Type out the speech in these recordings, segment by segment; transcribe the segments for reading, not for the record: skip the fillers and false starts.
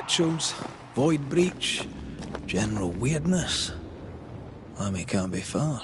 rituals, void breach, general weirdness. Lammy can't be far.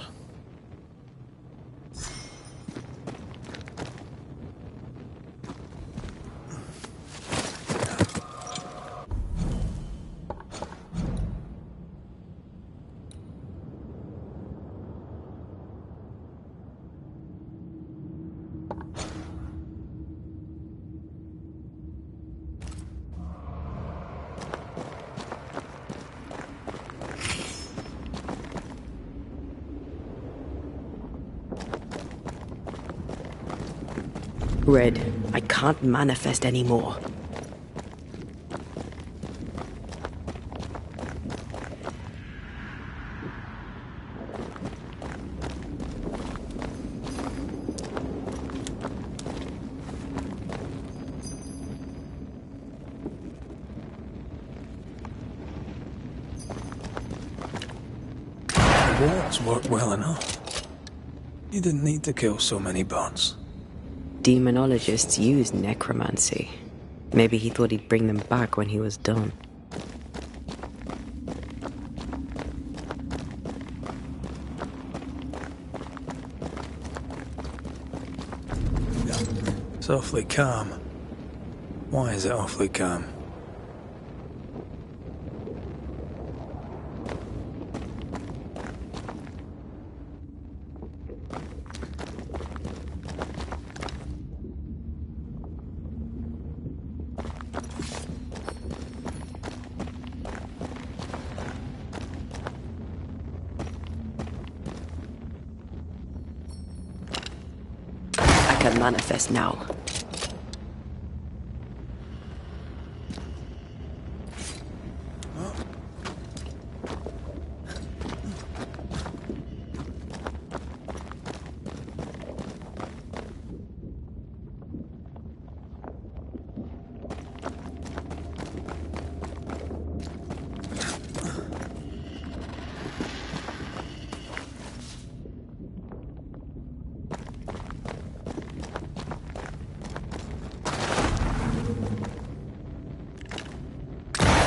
Red, I can't manifest anymore. The walls worked well enough. You didn't need to kill so many bots. Demonologists use necromancy. Maybe he thought he'd bring them back when he was done. It's awfully calm. Why is it awfully calm? I can manifest now.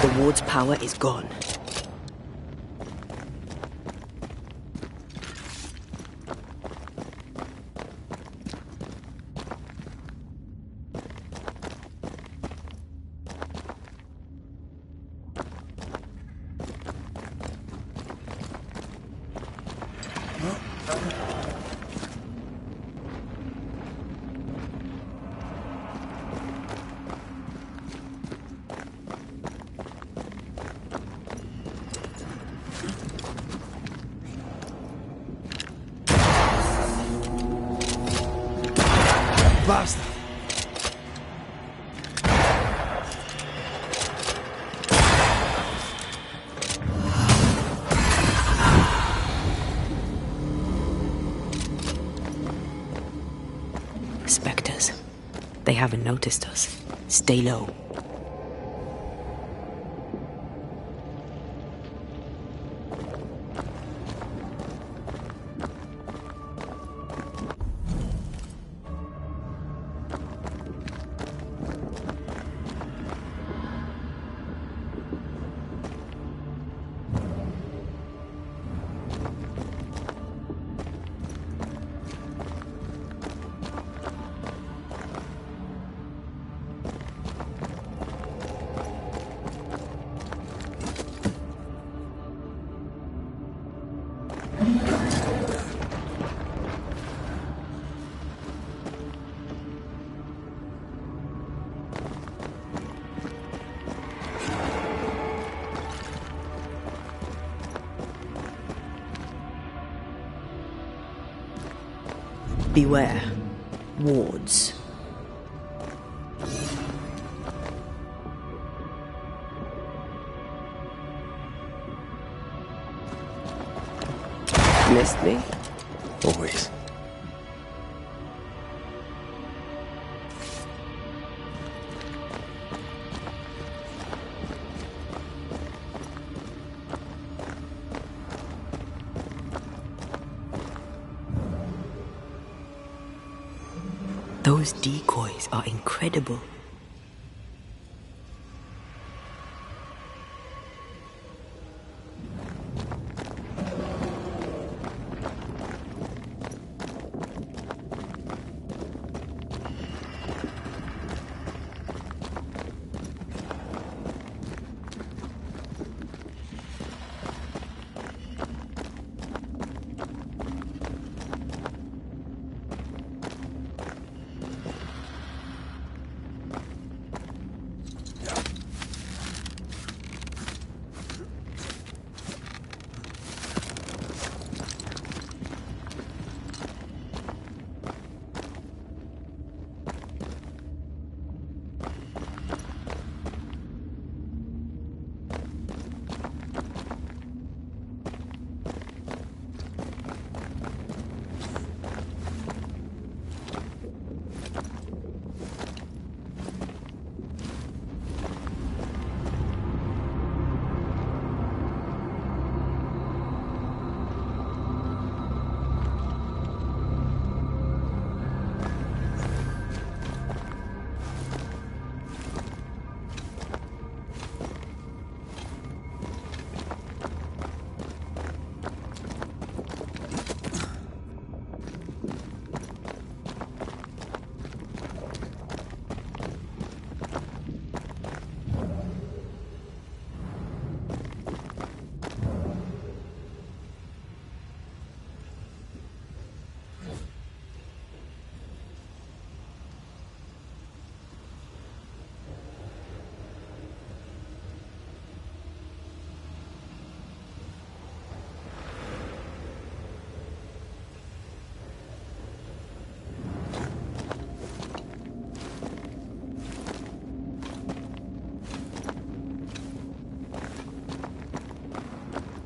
The ward's power is gone. Basta. Spectres. They haven't noticed us. Stay low. Beware. Wards. Missed me? Always. Those decoys are incredible.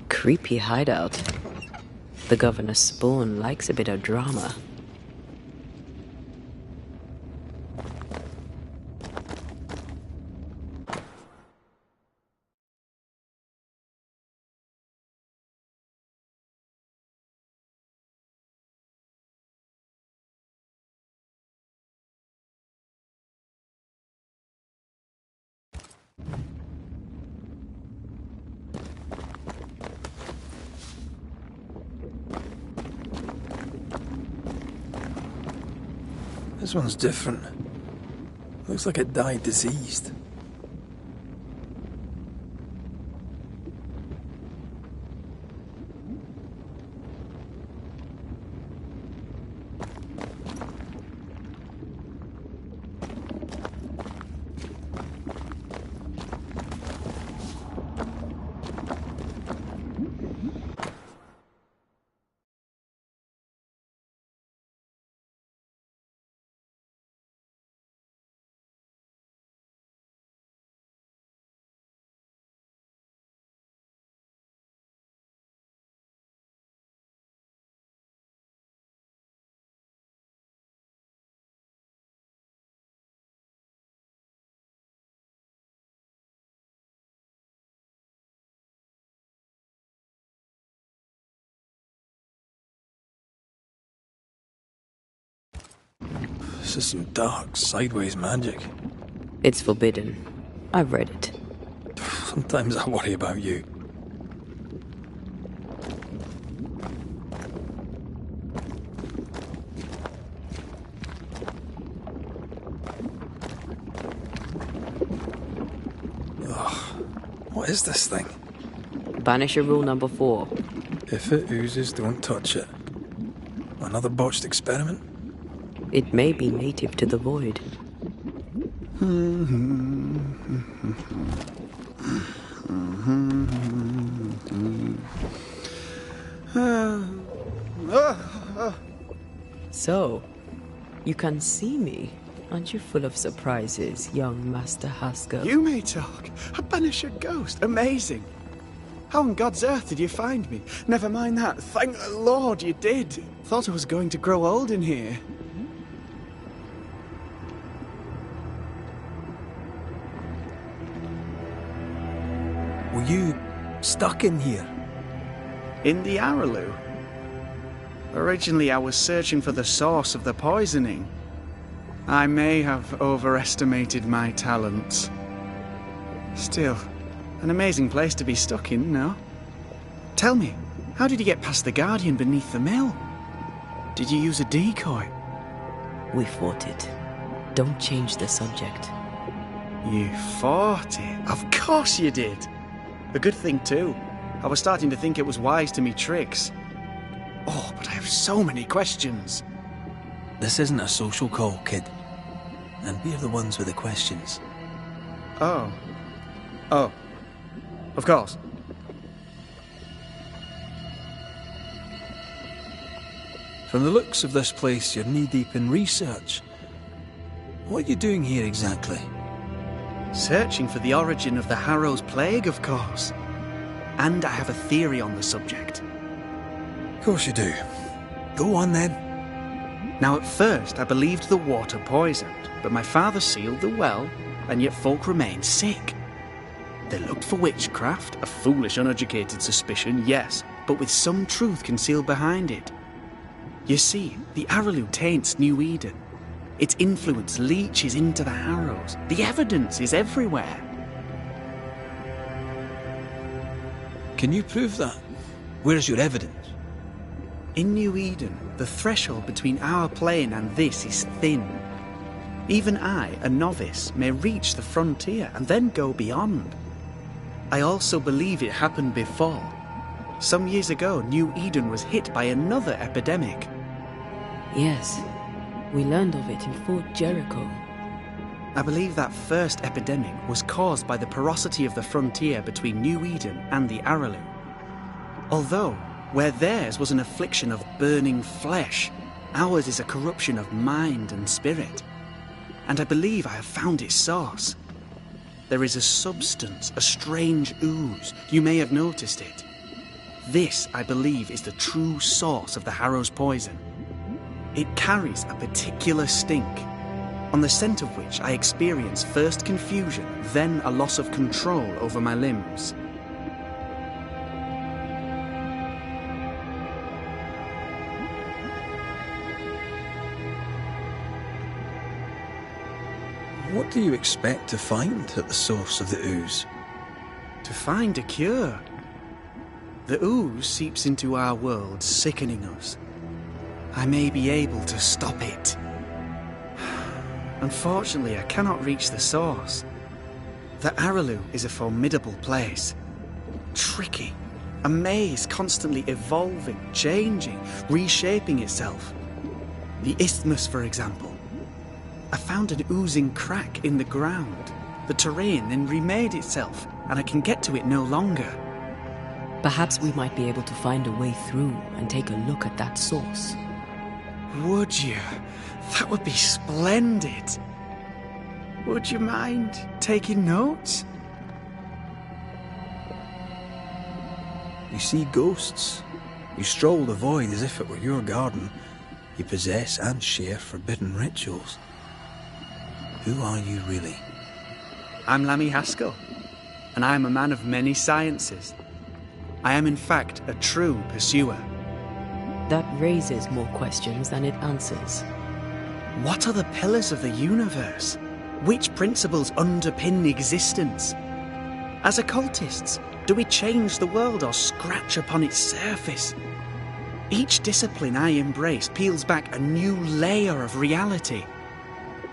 Creepy hideout. The governor's spawn likes a bit of drama. This one's different. Looks like it died diseased. This is some dark, sideways magic. It's forbidden. I've read it. Sometimes I worry about you. Ugh. What is this thing? Banisher rule number 4. If it oozes, don't touch it. Another botched experiment? It may be native to the void. So, you can see me. Aren't you full of surprises, young Master Haskell? You may talk. A Banisher ghost. Amazing. How on God's earth did you find me? Never mind that. Thank the Lord you did. Thought I was going to grow old in here. Were you stuck in here? In the Araloo? Originally, I was searching for the source of the poisoning. I may have overestimated my talents. Still, an amazing place to be stuck in, no? Tell me, how did you get past the Guardian beneath the mill? Did you use a decoy? We fought it. Don't change the subject. You fought it? Of course you did! A good thing, too. I was starting to think it was wise to me tricks. Oh, but I have so many questions. This isn't a social call, kid. And we're the ones with the questions. Oh. Oh. Of course. From the looks of this place, you're knee-deep in research. What are you doing here exactly? Searching for the origin of the Harrow's Plague, of course. And I have a theory on the subject. Of course you do. Go on then. Now, at first, I believed the water poisoned, but my father sealed the well, and yet folk remained sick. They looked for witchcraft, a foolish, uneducated suspicion, yes, but with some truth concealed behind it. You see, the Araloo taints New Eden. Its influence leaches into the Harrows. The evidence is everywhere. Can you prove that? Where's your evidence? In New Eden, the threshold between our plane and this is thin. Even I, a novice, may reach the frontier and then go beyond. I also believe it happened before. Some years ago, New Eden was hit by another epidemic. Yes, we learned of it in Fort Jericho. I believe that first epidemic was caused by the porosity of the frontier between New Eden and the Araloo. Although, where theirs was an affliction of burning flesh, ours is a corruption of mind and spirit. And I believe I have found its source. There is a substance, a strange ooze. You may have noticed it. This, I believe, is the true source of the Harrow's poison. It carries a particular stink, on the scent of which I experience first confusion, then a loss of control over my limbs. What do you expect to find at the source of the ooze? To find a cure. The ooze seeps into our world, sickening us. I may be able to stop it. Unfortunately, I cannot reach the source. The Araloo is a formidable place. Tricky. A maze constantly evolving, changing, reshaping itself. The isthmus, for example. I found an oozing crack in the ground. The terrain then remade itself, and I can get to it no longer. Perhaps we might be able to find a way through and take a look at that source. Would you? That would be splendid. Would you mind taking notes? You see ghosts. You stroll the void as if it were your garden. You possess and share forbidden rituals. Who are you really? I'm Lammy Haskell, and I am a man of many sciences. I am in fact a true pursuer. That raises more questions than it answers. What are the pillars of the universe? Which principles underpin existence? As occultists, do we change the world or scratch upon its surface? Each discipline I embrace peels back a new layer of reality.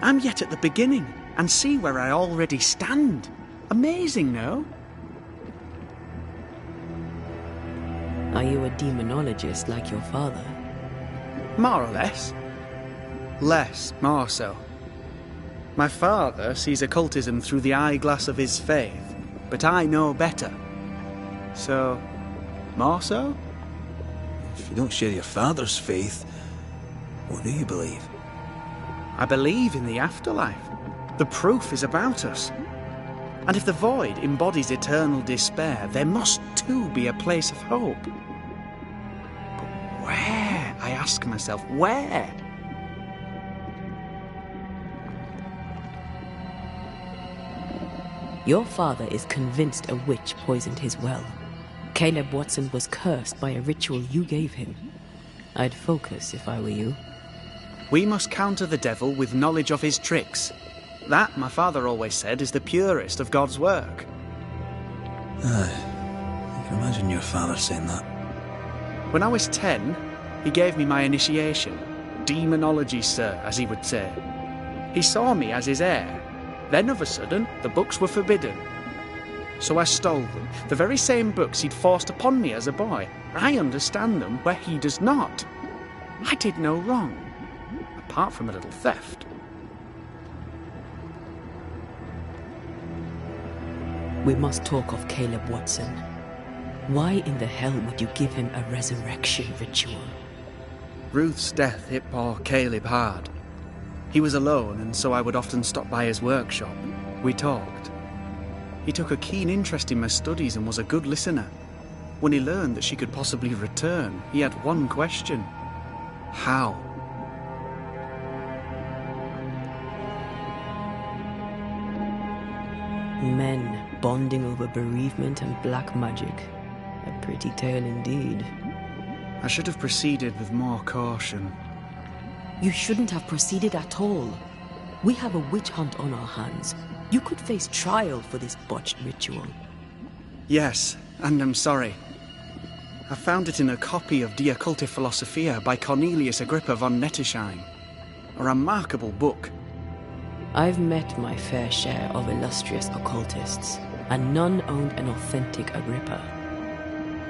I'm yet at the beginning, and see where I already stand. Amazing, no? Are you a demonologist like your father? More or less. Less, more so. My father sees occultism through the eyeglass of his faith, but I know better. So, more so? If you don't share your father's faith, what do you believe? I believe in the afterlife. The proof is about us. And if the void embodies eternal despair, there must too be a place of hope. But where? I ask myself, where? Your father is convinced a witch poisoned his well. Caleb Watson was cursed by a ritual you gave him. I'd focus if I were you. We must counter the devil with knowledge of his tricks. That, my father always said, is the purest of God's work. I can imagine your father saying that. When I was 10, he gave me my initiation. Demonology, sir, as he would say. He saw me as his heir. Then, of a sudden, the books were forbidden. So I stole them, the very same books he'd forced upon me as a boy. I understand them where he does not. I did no wrong, apart from a little theft. We must talk of Caleb Watson. Why in the hell would you give him a resurrection ritual? Ruth's death hit poor Caleb hard. He was alone, and so I would often stop by his workshop. We talked. He took a keen interest in my studies and was a good listener. When he learned that she could possibly return, he had one question. How? Men bonding over bereavement and black magic. A pretty tale indeed. I should have proceeded with more caution. You shouldn't have proceeded at all. We have a witch hunt on our hands. You could face trial for this botched ritual. Yes, and I'm sorry. I found it in a copy of De Occulti Philosophia by Cornelius Agrippa von Nettesheim. A remarkable book. I've met my fair share of illustrious occultists, and none owned an authentic Agrippa.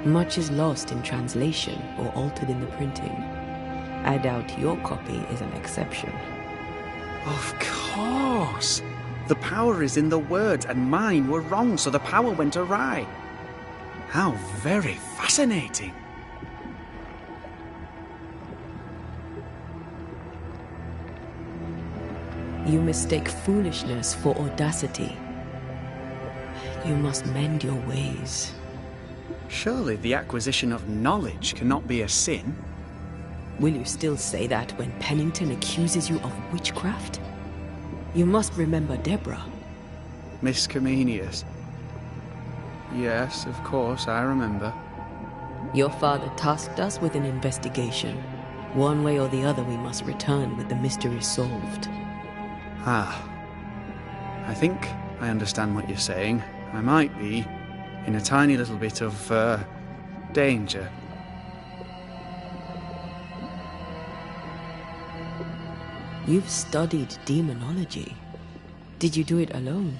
Much is lost in translation or altered in the printing. I doubt your copy is an exception. Of course! The power is in the words, and mine were wrong, so the power went awry. How very fascinating! You mistake foolishness for audacity. You must mend your ways. Surely the acquisition of knowledge cannot be a sin? Will you still say that when Pennington accuses you of witchcraft? You must remember Deborah. Miss Comenius. Yes, of course, I remember. Your father tasked us with an investigation. One way or the other we must return with the mystery solved. Ah. I think I understand what you're saying. I might be in a tiny little bit of, danger. You've studied demonology. Did you do it alone?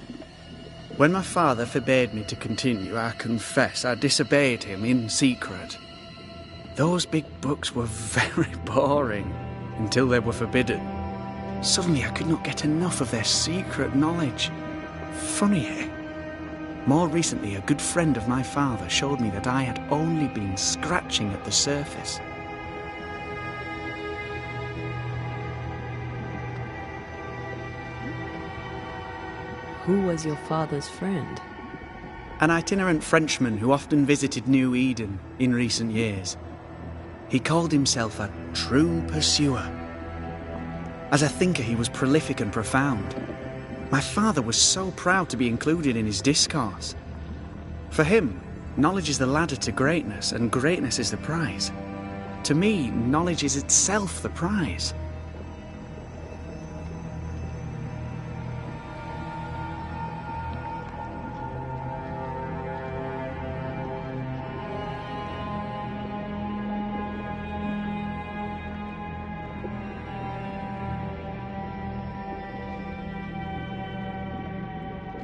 When my father forbade me to continue, I confess I disobeyed him in secret. Those big books were very boring until they were forbidden. Suddenly I could not get enough of their secret knowledge. Funny, eh? More recently, a good friend of my father showed me that I had only been scratching at the surface. Who was your father's friend? An itinerant Frenchman who often visited New Eden in recent years. He called himself a true pursuer. As a thinker, he was prolific and profound. My father was so proud to be included in his discourse. For him, knowledge is the ladder to greatness, and greatness is the prize. To me, knowledge is itself the prize.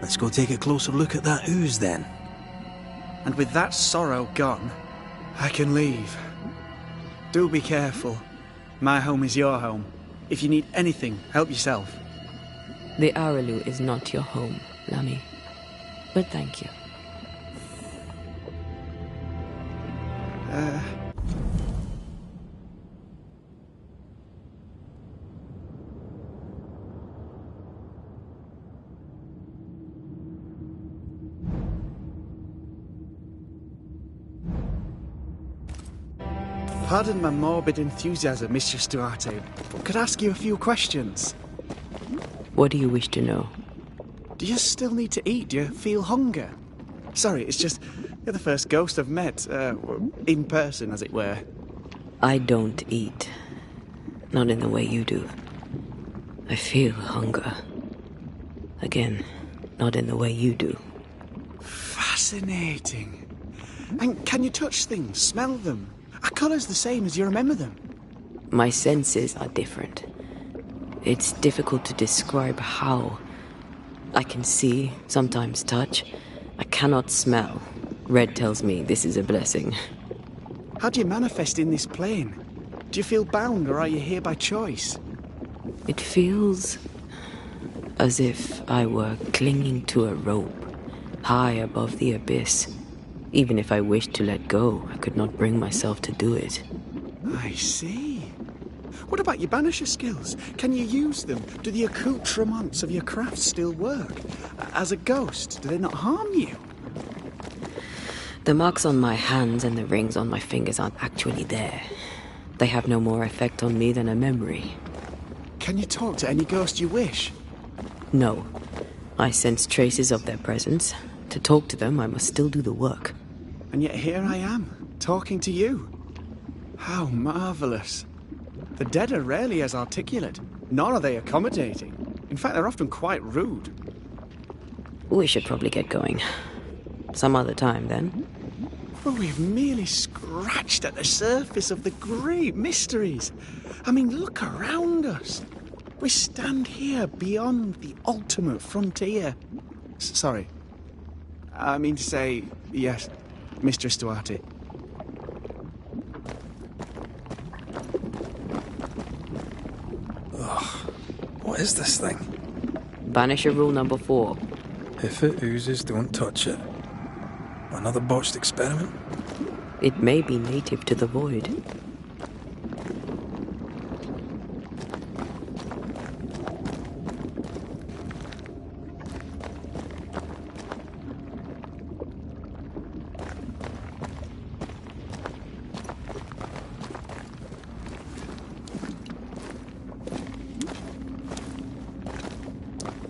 Let's go take a closer look at that ooze then. And with that sorrow gone, I can leave. Do be careful. My home is your home. If you need anything, help yourself. The Araloo is not your home, Lammy. But thank you. Pardon my morbid enthusiasm, Mistress Duarte, but could I ask you a few questions? What do you wish to know? Do you still need to eat? Do you feel hunger? Sorry, it's just, you're the first ghost I've met, in person, as it were. I don't eat. Not in the way you do. I feel hunger. Again, not in the way you do. Fascinating. And can you touch things, smell them? Are colours the same as you remember them? My senses are different. It's difficult to describe how. I can see, sometimes touch. I cannot smell. Red tells me this is a blessing. How do you manifest in this plane? Do you feel bound, or are you here by choice? It feels as if I were clinging to a rope, high above the abyss. Even if I wished to let go, I could not bring myself to do it. I see. What about your Banisher skills? Can you use them? Do the accoutrements of your craft still work? As a ghost, do they not harm you? The marks on my hands and the rings on my fingers aren't actually there. They have no more effect on me than a memory. Can you talk to any ghost you wish? No. I sense traces of their presence. To talk to them, I must still do the work. And yet here I am, talking to you. How marvellous. The dead are rarely as articulate, nor are they accommodating. In fact, they're often quite rude. We should probably get going. Some other time, then. Well, we've merely scratched at the surface of the great mysteries. I mean, look around us. We stand here beyond the ultimate frontier. Sorry. I mean to say, yes, Mistress Duarte. Ugh. What is this thing? Banisher rule number 4. If it oozes, don't touch it. Another botched experiment? It may be native to the void.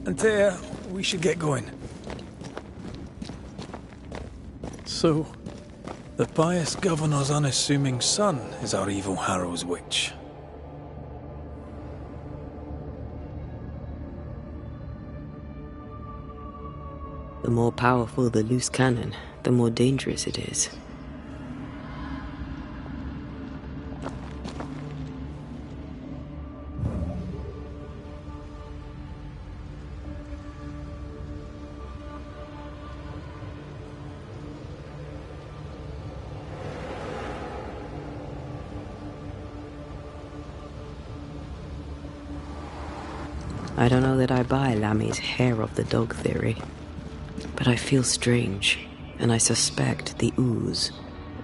Antea, we should get going. So, the pious governor's unassuming son is our evil Harrow's witch. The more powerful the loose cannon, the more dangerous it is. I don't know that I buy Lammy's hair of the dog theory, but I feel strange, and I suspect the ooze.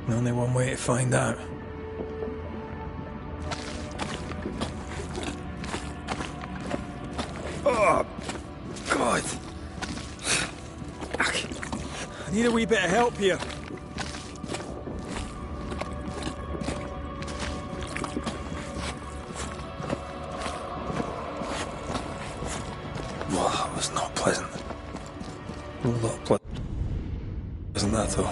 Only one way to find out. Oh, God. I need a wee bit of help here. Well, that was not pleasant. A lot pleasant, that though.